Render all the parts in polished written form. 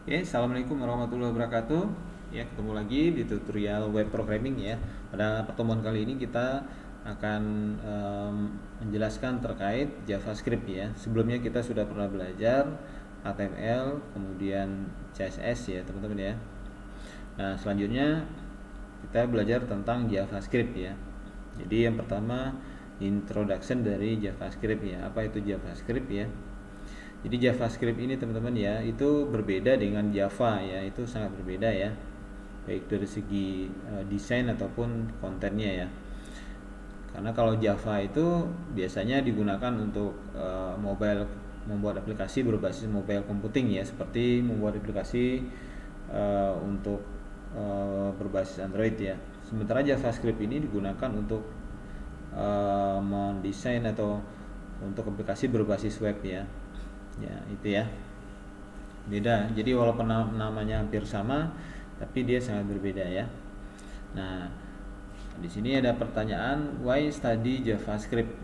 Oke, Assalamualaikum warahmatullahi wabarakatuh. Ya, ketemu lagi di tutorial web programming ya. Pada pertemuan kali ini kita akan menjelaskan terkait JavaScript ya. Sebelumnya kita sudah pernah belajar HTML, kemudian CSS ya, teman-teman ya. Nah, selanjutnya kita belajar tentang JavaScript ya. Jadi yang pertama introduction dari JavaScript ya. Apa itu JavaScript ya? Jadi JavaScript ini teman-teman ya, itu berbeda dengan Java ya, itu sangat berbeda ya. Baik dari segi desain ataupun kontennya ya. Karena kalau Java itu biasanya digunakan untuk mobile, membuat aplikasi berbasis mobile computing ya, seperti membuat aplikasi untuk berbasis Android ya. Sementara JavaScript ini digunakan untuk mendesain atau untuk aplikasi berbasis web ya. Ya, itu ya. Beda. Jadi walaupun namanya hampir sama, tapi dia sangat berbeda ya. Nah, di sini ada pertanyaan, why study JavaScript?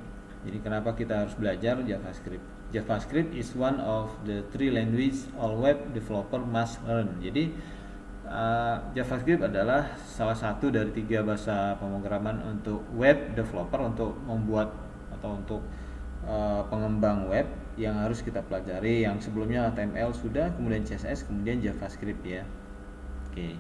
Jadi kenapa kita harus belajar JavaScript? JavaScript is one of the three language all web developer must learn. Jadi JavaScript adalah salah satu dari tiga bahasa pemrograman untuk web developer, untuk membuat atau untuk pengembang web yang harus kita pelajari. Yang sebelumnya HTML sudah, kemudian CSS, kemudian JavaScript ya. Oke.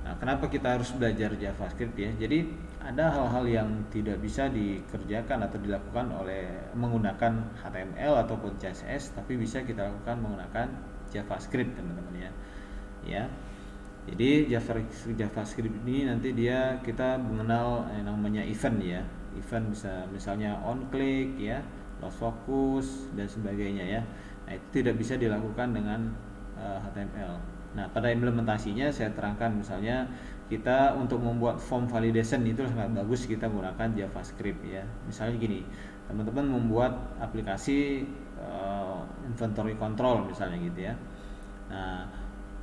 Nah, kenapa kita harus belajar JavaScript ya? Jadi ada hal-hal yang tidak bisa dikerjakan atau dilakukan oleh menggunakan HTML ataupun CSS, tapi bisa kita lakukan menggunakan JavaScript, teman-teman ya. Ya. Jadi JavaScript ini nanti kita mengenal yang namanya event ya. Event bisa misalnya on click ya, lost focus dan sebagainya ya. Nah, itu tidak bisa dilakukan dengan HTML. Nah, pada implementasinya saya terangkan misalnya kita untuk membuat form validation itu sangat bagus kita menggunakan JavaScript ya. Misalnya gini, teman-teman membuat aplikasi inventory control misalnya gitu ya. Nah,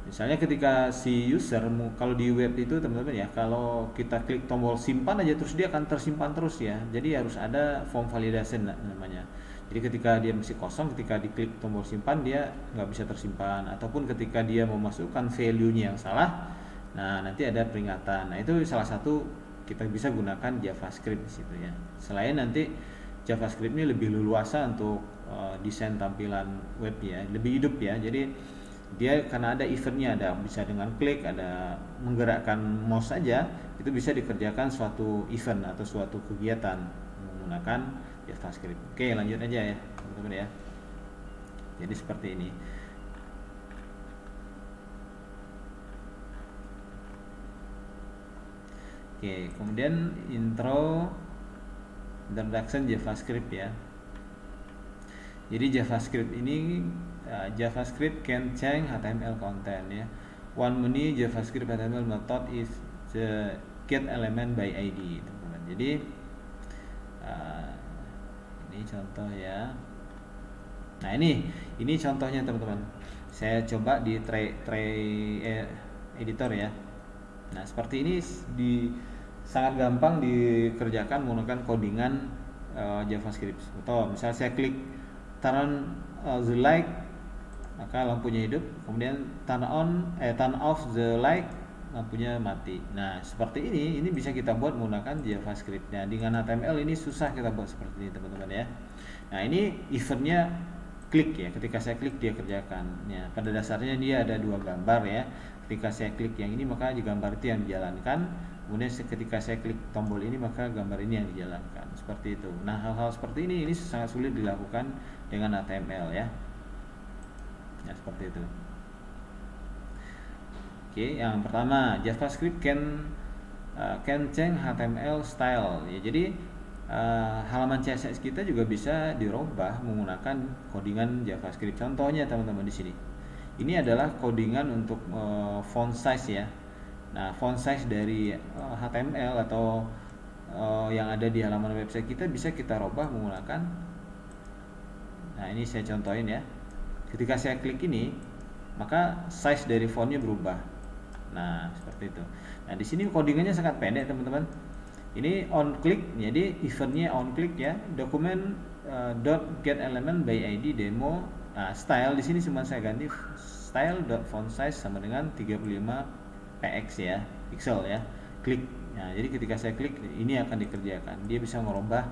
misalnya ketika si user, kalau di web itu teman-teman ya, kalau kita klik tombol simpan aja terus dia akan tersimpan terus ya. Jadi harus ada form validation namanya. Jadi ketika dia masih kosong, ketika diklik tombol simpan dia nggak bisa tersimpan, ataupun ketika dia memasukkan value-nya yang salah, nah nanti ada peringatan. Nah itu salah satu kita bisa gunakan JavaScript di situ ya. Selain nanti JavaScript ini lebih leluasa untuk desain tampilan web ya, lebih hidup ya. Jadi dia karena ada eventnya, ada bisa dengan klik, ada menggerakkan mouse saja, itu bisa dikerjakan suatu event atau suatu kegiatan menggunakan JavaScript. Oke, lanjut aja ya teman-teman ya. Jadi seperti ini. Oke, kemudian introduction JavaScript ya. Jadi JavaScript ini JavaScript can change HTML content ya. One many JavaScript HTML method is the get element by ID, teman-teman. Jadi ini contoh ya. Nah ini contohnya teman-teman. Saya coba di editor ya. Nah seperti ini sangat gampang dikerjakan menggunakan codingan JavaScript. Atau misalnya saya klik turn the light, maka lampunya hidup, kemudian turn off the light, lampunya mati. Nah seperti ini bisa kita buat menggunakan JavaScript. Nah dengan HTML ini susah kita buat seperti ini teman-teman ya. Nah ini eventnya klik ya, ketika saya klik dia kerjakan ya. Pada dasarnya dia ada dua gambar ya. Ketika saya klik yang ini maka gambar itu yang dijalankan, kemudian ketika saya klik tombol ini maka gambar ini yang dijalankan, seperti itu. Nah hal-hal seperti ini sangat sulit dilakukan dengan HTML ya. Ya seperti itu. Oke, yang pertama JavaScript can change HTML style ya. Jadi halaman CSS kita juga bisa dirubah menggunakan codingan JavaScript. Contohnya teman-teman di sini. Ini adalah codingan untuk font size ya. Nah, font size dari HTML atau yang ada di halaman website kita bisa kita rubah menggunakan. Nah, ini saya contohin ya. Ketika saya klik ini, maka size dari fontnya berubah. Nah, seperti itu. Nah, di sini codingannya sangat pendek, teman-teman. Ini on click, jadi eventnya on click ya. Dokumen dot get element by ID demo style di sini cuma saya ganti style.font_size sama dengan 35 px ya, pixel ya. Klik. Nah, jadi ketika saya klik ini akan dikerjakan. Dia bisa merubah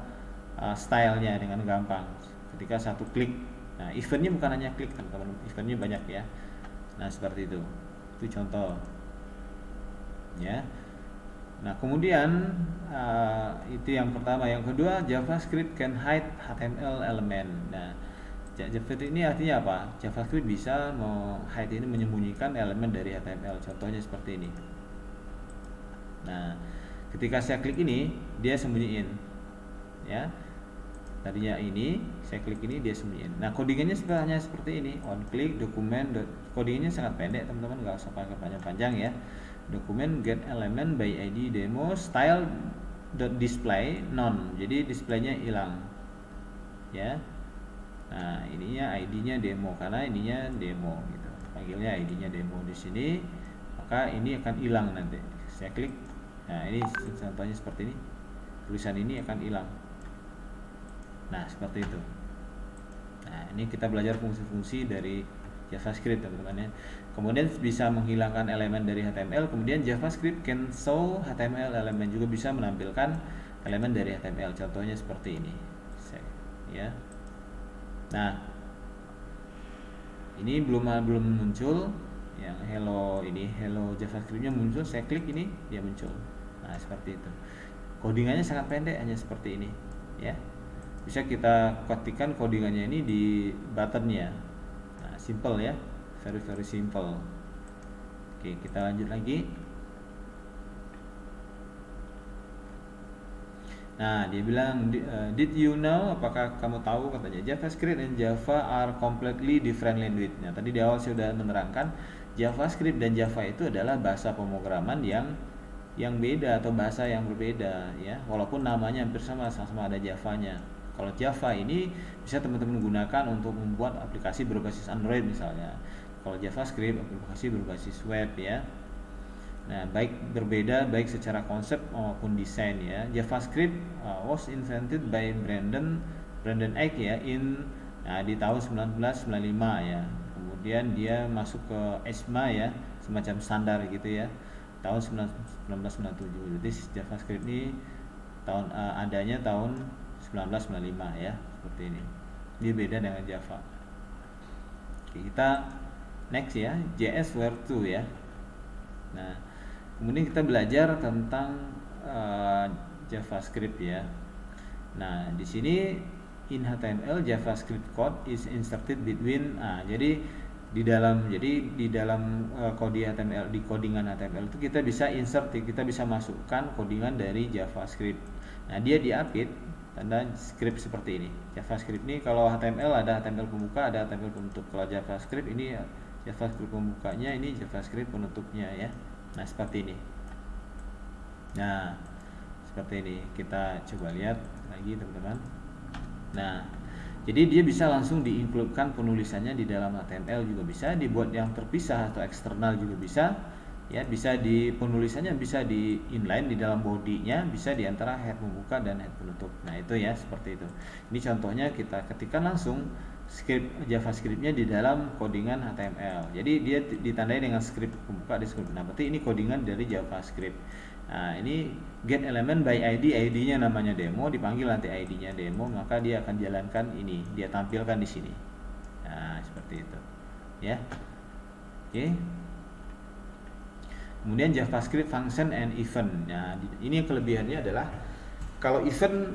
stylenya dengan gampang ketika satu klik. Nah, eventnya bukan hanya klik teman-teman, eventnya banyak ya. Nah, seperti itu. Itu contoh. Ya. Nah, kemudian itu yang pertama. Yang kedua, JavaScript can hide HTML element. Nah, JavaScript ini artinya apa? JavaScript bisa hide ini, menyembunyikan elemen dari HTML. Contohnya seperti ini. Nah, ketika saya klik ini, dia sembunyiin. Ya. Tadinya ini, saya klik ini, dia sembunyiin. Nah, codingannya sebenarnya seperti ini. On click dokumen. Codingannya sangat pendek, teman-teman, nggak usah pakai panjang-panjang ya. Dokumen get element by id demo style display none, jadi displaynya hilang ya. Nah, ininya id-nya demo karena ininya demo gitu, panggilnya id-nya demo di sini, maka ini akan hilang nanti. Saya klik, nah ini contohnya seperti ini, tulisan ini akan hilang. Nah, seperti itu. Nah, ini kita belajar fungsi-fungsi dari JavaScript teman-teman ya. Kemudian bisa menghilangkan elemen dari HTML. Kemudian JavaScript can show HTML elemen, juga bisa menampilkan elemen dari HTML. Contohnya seperti ini, ya. Nah, ini belum muncul yang hello JavaScriptnya muncul. Saya klik ini, dia muncul. Nah, seperti itu. Codingannya sangat pendek, hanya seperti ini, ya. Bisa kita ketikkan codingannya ini di buttonnya. Nah, simple ya, very simple. Oke, kita lanjut lagi. Nah, dia bilang, did you know, apakah kamu tahu, katanya JavaScript dan Java are completely different language. Nah, tadi di awal saya sudah menerangkan JavaScript dan Java itu adalah bahasa pemrograman yang beda atau bahasa yang berbeda ya, walaupun namanya hampir sama ada Javanya. Kalau Java ini bisa teman-teman gunakan untuk membuat aplikasi berbasis Android misalnya. Kalau JavaScript aplikasi berbasis web ya. Nah, berbeda baik secara konsep maupun desain ya. JavaScript was invented by Brandon Eich ya di tahun 1995 ya. Kemudian dia masuk ke ESMA ya, semacam standar gitu ya, tahun 1997. Jadi JavaScript ini adanya tahun 1995 ya, seperti ini. Dia beda dengan Java. Oke, kita next ya, JS Where to ya. Nah, kemudian kita belajar tentang JavaScript ya. Nah, di sini in HTML JavaScript code is inserted between. Jadi di dalam kode HTML, di codingan HTML itu kita bisa insert, kita bisa masukkan codingan dari JavaScript. Nah, dia diapit tanda script seperti ini. JavaScript ini kalau HTML ada HTML pembuka, ada HTML penutup. Kalau JavaScript ini JavaScript pembukanya, ini JavaScript penutupnya ya. Nah, seperti ini. Nah, seperti ini. Kita coba lihat lagi teman-teman. Nah, jadi dia bisa langsung diincludekan penulisannya di dalam HTML, juga bisa dibuat yang terpisah atau eksternal juga bisa. Ya, bisa di penulisannya bisa di inline di dalam bodinya, bisa di antara head pembuka dan head penutup. Nah, itu ya, seperti itu. Ini contohnya kita ketikkan langsung script JavaScript-nya di dalam codingan HTML. Jadi dia ditandai dengan script pembuka di script. Nah, berarti ini codingan dari JavaScript. Nah, ini get element by ID, ID-nya namanya demo, dipanggil nanti ID-nya demo, maka dia akan jalankan ini, dia tampilkan di sini. Nah, seperti itu. Ya. Oke. Kemudian JavaScript function and event. Nah, ini kelebihannya adalah kalau event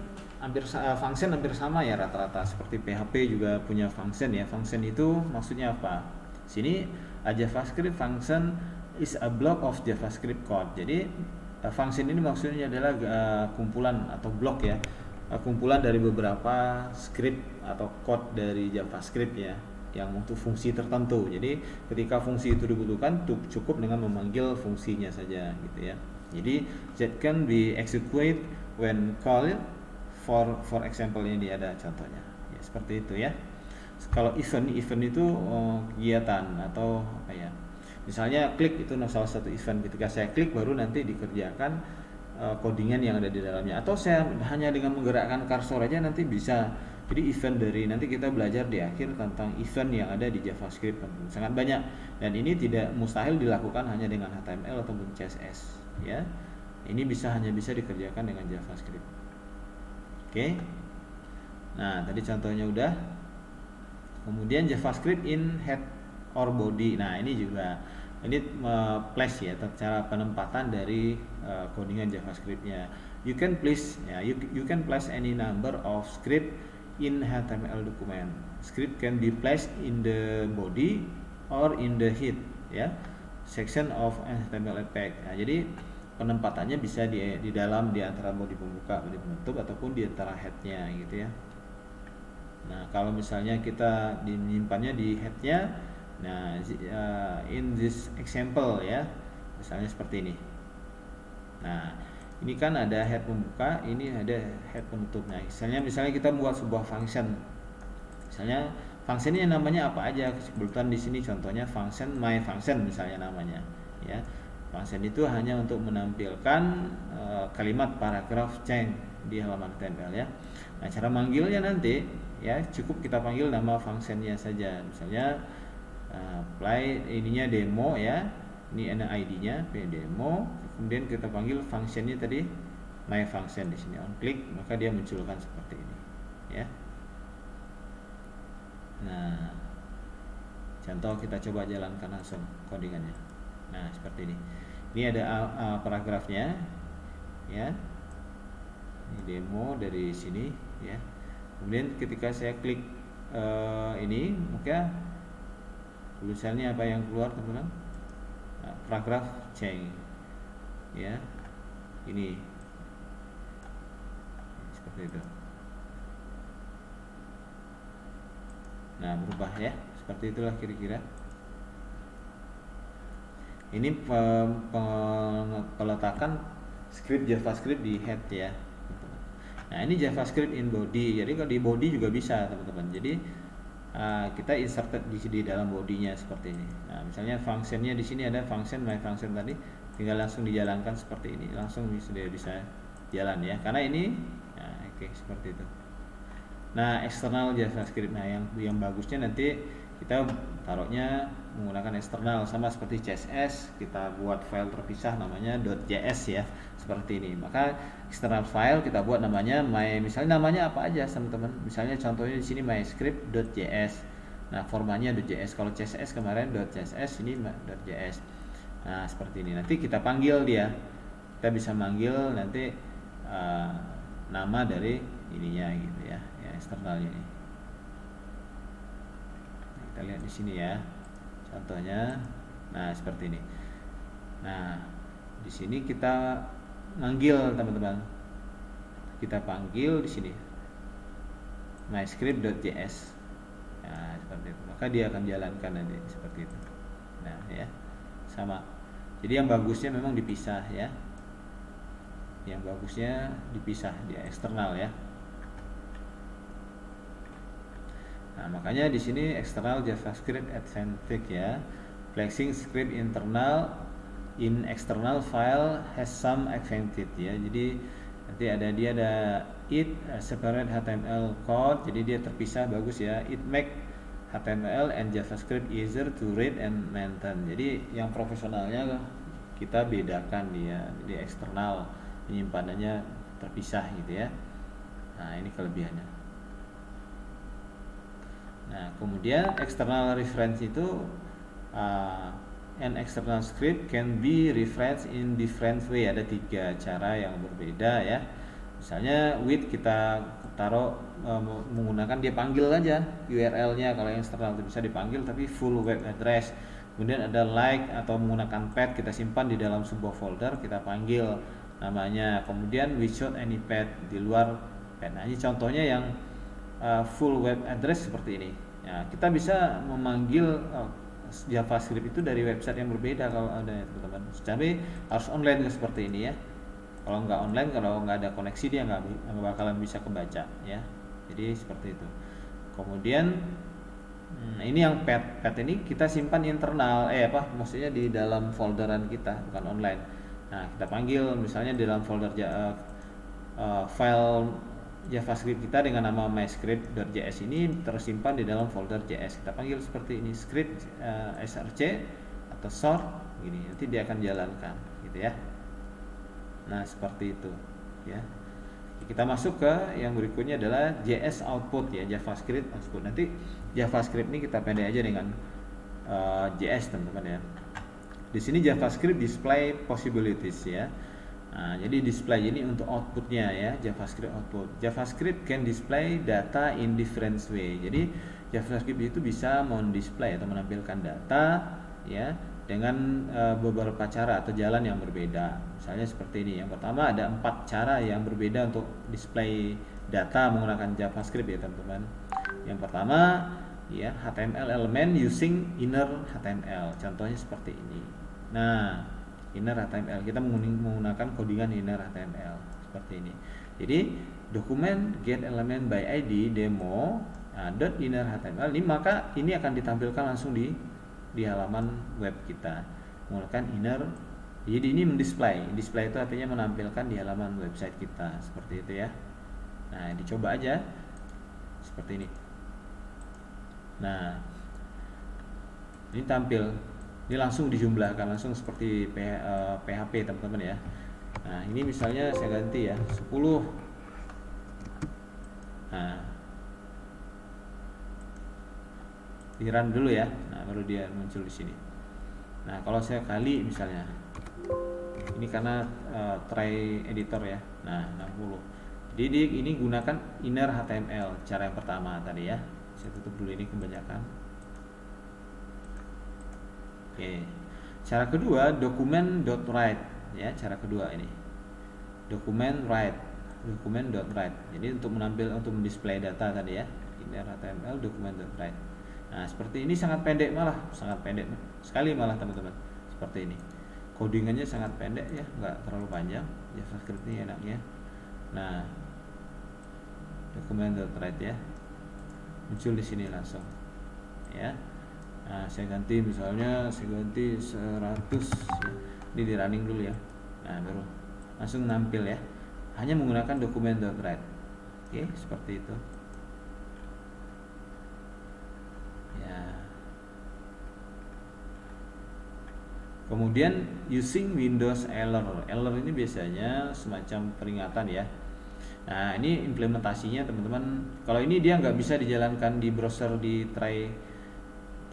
function hampir sama ya rata-rata, seperti PHP juga punya function ya. Function itu maksudnya apa? Sini JavaScript function is a block of JavaScript code. Jadi function ini maksudnya adalah kumpulan atau blok ya, kumpulan dari beberapa script atau code dari JavaScript ya, yang untuk fungsi tertentu. Jadi ketika fungsi itu dibutuhkan, cukup dengan memanggil fungsinya saja gitu ya. Jadi that can be executed when called. For example, ini ada contohnya ya, seperti itu ya. Kalau event itu kegiatan atau apa ya, misalnya klik itu salah satu event. Ketika saya klik baru nanti dikerjakan codingan yang ada di dalamnya, atau saya hanya dengan menggerakkan cursor aja nanti bisa Jadi event dari nanti kita belajar di akhir tentang event yang ada di JavaScript sangat banyak, dan ini tidak mustahil dilakukan hanya dengan HTML ataupun CSS ya. Ini hanya bisa dikerjakan dengan JavaScript. Oke. Nah, tadi contohnya udah. Kemudian JavaScript in head or body. Nah, ini juga place ya, cara penempatan dari codingan JavaScript-nya. You can place any number of script in HTML document. Script can be placed in the body or in the head ya, section of HTML effect. Nah, jadi penempatannya bisa di dalam, di antara body pembuka, body penutup, ataupun di antara headnya gitu ya. Nah, kalau misalnya kita menyimpannya di headnya, nah in this example ya, misalnya seperti ini. Nah, ini kan ada head pembuka, ini ada head penutup. Nah, misalnya kita buat sebuah function. Misalnya functionnya namanya apa aja? Kebetulan di sini contohnya function my function misalnya namanya, ya. Function itu hanya untuk menampilkan kalimat paragraf change di halaman HTML ya. Nah, cara manggilnya nanti ya cukup kita panggil nama functionnya saja. Misalnya apply ininya demo ya. Ini ada ID-nya demo. Kemudian kita panggil functionnya tadi my function, di sini on click maka dia munculkan seperti ini ya. Nah, contoh kita coba jalankan langsung codingannya. Nah, seperti ini. Ini ada paragrafnya ya. Ini demo dari sini ya. Kemudian ketika saya klik ini, maka tulisannya apa yang keluar teman-teman? Paragraf change ya. Ini seperti itu. Nah, berubah ya. Seperti itulah kira-kira. Ini peletakan script JavaScript di head ya. Nah, ini JavaScript in body. Jadi kalau di body juga bisa, teman-teman. Jadi kita inserted di dalam bodinya seperti ini. Nah, misalnya functionnya di sini ada function my function tadi, tinggal langsung dijalankan seperti ini. Langsung bisa jalan ya. Karena ini oke, seperti itu. Nah, eksternal JavaScript. Nah, yang bagusnya nanti kita taruhnya menggunakan eksternal, sama seperti CSS, kita buat file terpisah namanya .js ya, seperti ini. Maka eksternal file kita buat namanya misalnya namanya apa aja teman-teman. Misalnya contohnya di sini myscript.js. Nah, formatnya .js. Kalau CSS kemarin .css, ini .js. Nah, seperti ini. Nanti kita panggil dia. Kita bisa manggil nanti nama dari ininya gitu ya, eksternalnya ini. Kita lihat di sini ya, contohnya. Nah, seperti ini. Nah, di sini kita manggil teman-teman. Kita panggil di sini myscript.js. Nah, seperti itu. Maka dia akan jalankan nanti seperti itu. Nah, ya. Sama. Jadi yang bagusnya memang dipisah ya. Yang bagusnya dipisah, dia eksternal ya. Nah, makanya di sini eksternal JavaScript advantage ya. Flexing script internal in external file has some advantage ya. Jadi nanti ada it separate HTML code, jadi dia terpisah, bagus ya. It make HTML and JavaScript easier to read and maintain. Jadi yang profesionalnya kita bedakan dia. Jadi eksternal penyimpanannya terpisah gitu ya. Nah, ini kelebihannya. Nah, kemudian external reference itu an external script can be referenced in different way. Ada 3 cara yang berbeda ya. Misalnya with kita taruh menggunakan dia panggil aja URL-nya. Kalau yang eksternal itu bisa dipanggil tapi full web address. Kemudian ada like atau menggunakan path, kita simpan di dalam sebuah folder, kita panggil namanya. Kemudian without any path, di luar path. Nah, ini contohnya yang full web address seperti ini ya. Kita bisa memanggil JavaScript itu dari website yang berbeda kalau ada ya teman-teman. Tapi harus online seperti ini ya. Kalau nggak online, kalau nggak ada koneksi, dia nggak bakalan bisa kebaca ya. Jadi seperti itu. Kemudian ini yang path ini kita simpan internal maksudnya di dalam folderan kita, bukan online. Nah, kita panggil misalnya di dalam folder file JavaScript kita dengan nama myscript.js ini tersimpan di dalam folder JS. Kita panggil seperti ini, script src atau sort gini. Nanti dia akan jalankan gitu ya. Nah, seperti itu ya. Kita masuk ke yang berikutnya adalah JS output ya, JavaScript output. Nanti JavaScript ini kita pendek aja dengan JS teman-teman ya. Di sini JavaScript display possibilities ya. Nah, jadi display ini untuk outputnya ya, JavaScript output. JavaScript can display data in different way. Jadi JavaScript itu bisa mendisplay atau menampilkan data ya dengan beberapa cara atau jalan yang berbeda. Misalnya seperti ini. Yang pertama ada 4 cara yang berbeda untuk display data menggunakan JavaScript ya teman-teman. Yang pertama ya, HTML element using inner HTML. Contohnya seperti ini. Nah, inner HTML kita menggunakan codingan inner HTML seperti ini. Jadi dokumen get element by id demo dot inner HTML ini, maka ini akan ditampilkan langsung di halaman web kita menggunakan inner. Jadi ini display itu artinya menampilkan di halaman website kita seperti itu ya. Nah, dicoba aja seperti ini. Nah, ini tampil. Ini langsung dijumlahkan langsung seperti PHP teman-teman ya. Nah, ini misalnya saya ganti ya 10. Nah, di run dulu ya. Nah, baru dia muncul di sini. Nah, kalau saya kali misalnya, ini karena try editor ya. Nah, 60. Jadi ini gunakan inner HTML cara yang pertama tadi ya. Saya tutup dulu ini kebanyakan. Oke. Cara kedua document.write ya, cara kedua ini. Document.write. Jadi untuk mendisplay data tadi ya, inner HTML document.write. Nah, seperti ini sangat pendek sekali malah teman-teman. Seperti ini. Codingannya sangat pendek ya, nggak terlalu panjang. JavaScript ini enaknya. Nah, document.write ya. Muncul di sini langsung. Ya. Nah, saya ganti 100 ya. Ini di running dulu ya. Nah, baru langsung nampil ya. Hanya menggunakan document.write. Oke, seperti itu. Ya. Kemudian using Windows error. Error ini biasanya semacam peringatan ya. Nah, ini implementasinya teman-teman. Kalau ini dia nggak bisa dijalankan di browser di try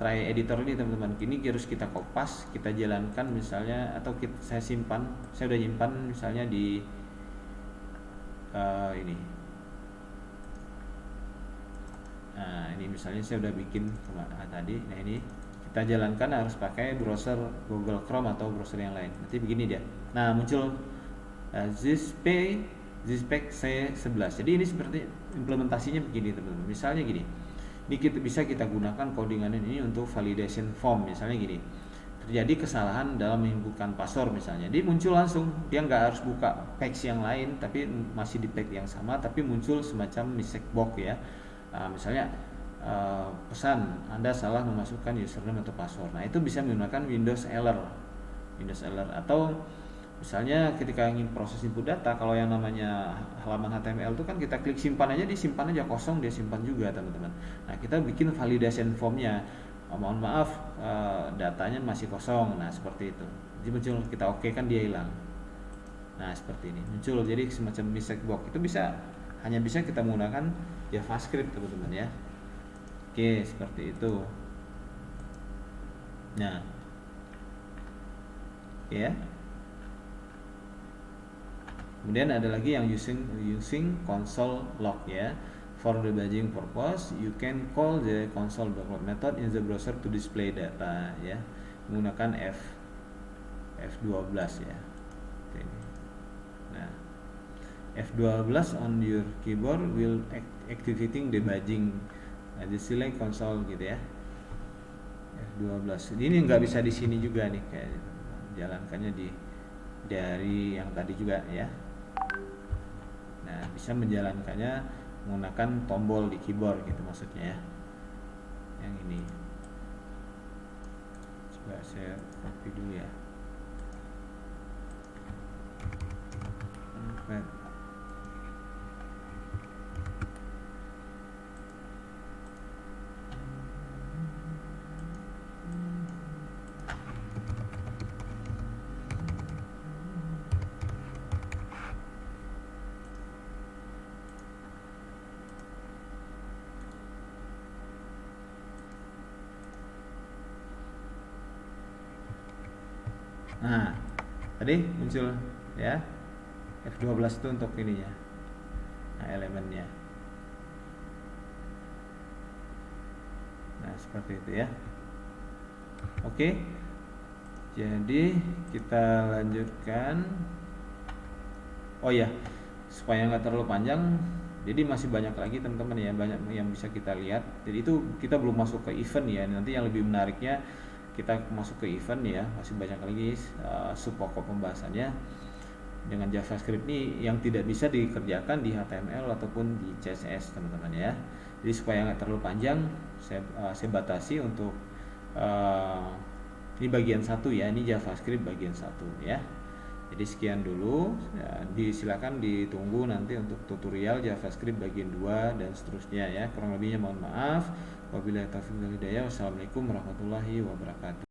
editor ini teman-teman. Ini harus kita kopas, kita jalankan misalnya, atau saya udah simpan misalnya di ini. Nah, ini misalnya saya udah bikin tadi. Nah, ini kita jalankan harus pakai browser Google Chrome atau browser yang lain. Nanti begini dia. Nah, muncul Zspec C11. Jadi ini seperti implementasinya begini teman-teman. Misalnya gini. Ini bisa kita gunakan codingan ini untuk validation form. Misalnya gini, terjadi kesalahan dalam menginputkan password misalnya, dia muncul langsung, dia nggak harus buka page yang lain, tapi masih di page yang sama, tapi muncul semacam mistake box ya. Misalnya pesan Anda salah memasukkan username atau password. Nah, itu bisa menggunakan Windows error. Atau misalnya ketika ingin proses input data, kalau yang namanya halaman HTML itu kan kita klik simpan aja, disimpan aja kosong, dia simpan juga teman-teman. Nah, kita bikin validation formnya, mohon maaf datanya masih kosong. Nah, seperti itu. Jadi muncul, kita oke kan dia hilang. Nah, seperti ini muncul, jadi semacam mistake box. Itu hanya bisa kita menggunakan JavaScript teman-teman ya. Oke, seperti itu. Nah, ya. Kemudian ada lagi yang using console log ya. For debugging purpose, you can call the console.log method in the browser to display data ya. Menggunakan F12 ya. Nah, F12 on your keyboard will activating debugging. Nah, di select console gitu ya. F12. Ini nggak bisa di sini juga nih, kayak jalankannya dari yang tadi juga ya. Nah, bisa menjalankannya menggunakan tombol di keyboard gitu maksudnya ya. Yang ini. Coba saya copy dulu ya. Nah, tadi muncul ya, F12 itu untuk ininya, nah, elemennya. Nah, seperti itu ya. Oke, jadi kita lanjutkan. Oh ya, supaya nggak terlalu panjang, jadi masih banyak lagi teman-teman ya, banyak yang bisa kita lihat. Jadi itu kita belum masuk ke event ya, nanti yang lebih menariknya kita masuk ke event ya, masih banyak lagi sub pokok pembahasannya dengan JavaScript ini yang tidak bisa dikerjakan di HTML ataupun di CSS teman-teman ya. Jadi supaya nggak terlalu panjang, saya batasi untuk ini bagian satu ya, ini JavaScript bagian satu ya. Jadi sekian dulu ya, silakan ditunggu nanti untuk tutorial JavaScript bagian 2 dan seterusnya ya. Kurang lebihnya mohon maaf. Wabillahi taufiq wal hidayah. Wassalamualaikum warahmatullahi wabarakatuh.